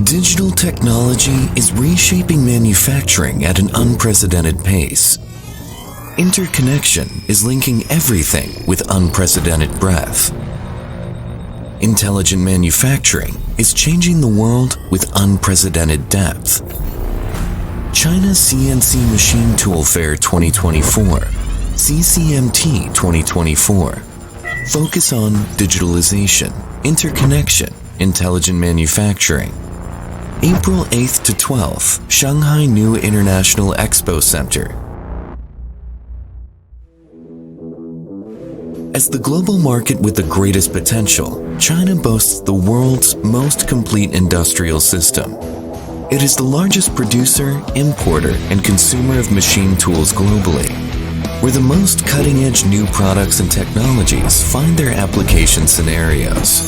Digital technology is reshaping manufacturing at an unprecedented pace. Interconnection is linking everything with unprecedented breadth. Intelligent manufacturing is changing the world with unprecedented depth. China's CNC Machine Tool Fair 2024, CCMT2024, focus on digitalization, interconnection, intelligent manufacturing. April 8th to 12th, Shanghai New International Expo Center. As the global market with the greatest potential, China boasts the world's most complete industrial system. It is the largest producer, importer, and consumer of machine tools globally, where the most cutting-edge new products and technologies find their application scenarios.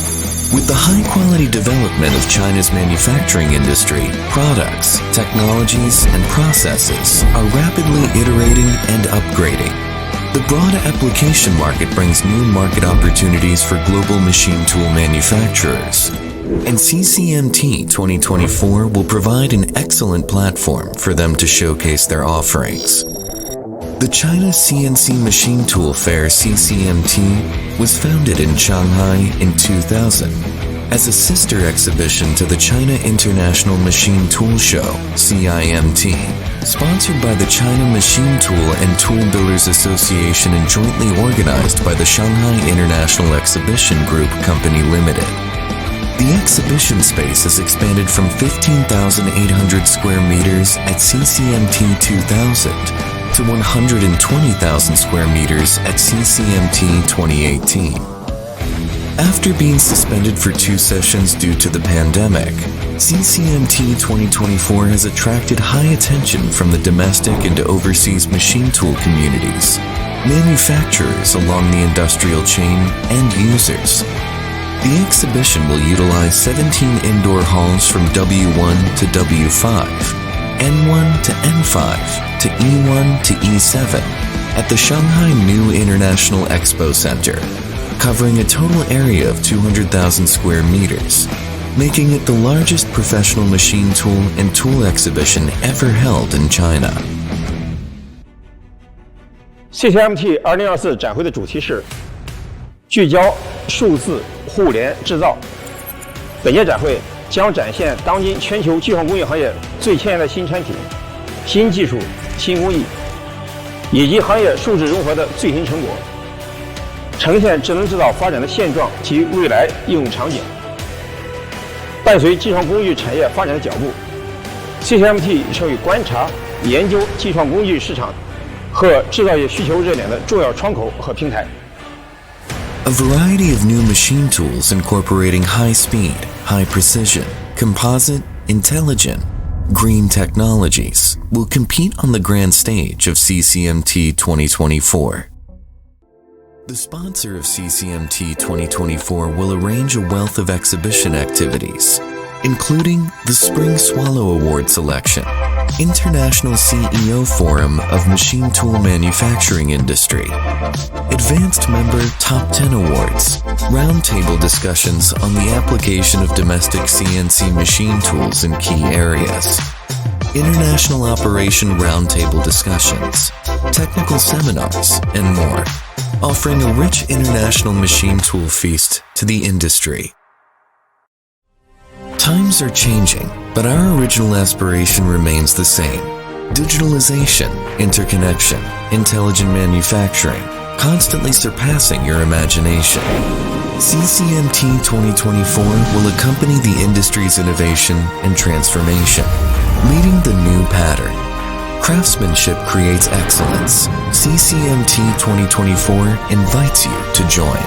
With the high-quality development of China's manufacturing industry, products, technologies, and processes are rapidly iterating and upgrading. The broad application market brings new market opportunities for global machine tool manufacturers, and CCMT 2024 will provide an excellent platform for them to showcase their offerings. The China CNC Machine Tool Fair CCMT was founded in Shanghai in 2000 as a sister exhibition to the China International Machine Tool Show CIMT, sponsored by the China Machine Tool and Tool Builders Association and jointly organized by the Shanghai International Exhibition Group Company Limited. The exhibition space has expanded from 15,800 square meters at CCMT 2000 to 120,000 square meters at CCMT 2018. After being suspended for 2 sessions due to the pandemic, CCMT 2024 has attracted high attention from the domestic and overseas machine tool communities, manufacturers along the industrial chain, and users. The exhibition will utilize 17 indoor halls from W1 to W5, N1 to N5 to E1 to E7 at the Shanghai New International Expo Center, covering a total area of 200,000 square meters, making it the largest professional machine tool and tool exhibition ever held in China. CCMT 2024展会的主题是聚焦数字互联制造。本届展会将展现当今全球计算工业行业最前沿的新产品、新技术、新工艺，以及行业数字融合的最新成果，呈现智能制造发展的现状及未来应用场景。伴随计算工具产业发展的脚步， CCMT 成为观察、研究计算工具市场和制造业需求热点的重要窗口和平台。A variety of new machine tools incorporating high speed, high precision, composite, intelligent, green technologies will compete on the grand stage of CCMT 2024. The sponsor of CCMT 2024 will arrange a wealth of exhibition activities, including the Spring Swallow Award selection, International CEO Forum of Machine Tool Manufacturing Industry, Advanced Member Top 10 Awards, roundtable discussions on the application of domestic CNC machine tools in key areas, international operation roundtable discussions, technical seminars, and more, offering a rich international machine tool feast to the industry. Times are changing, but our original aspiration remains the same. Digitalization, interconnection, intelligent manufacturing, constantly surpassing your imagination. CCMT 2024 will accompany the industry's innovation and transformation, leading the new pattern. Craftsmanship creates excellence. CCMT 2024 invites you to join.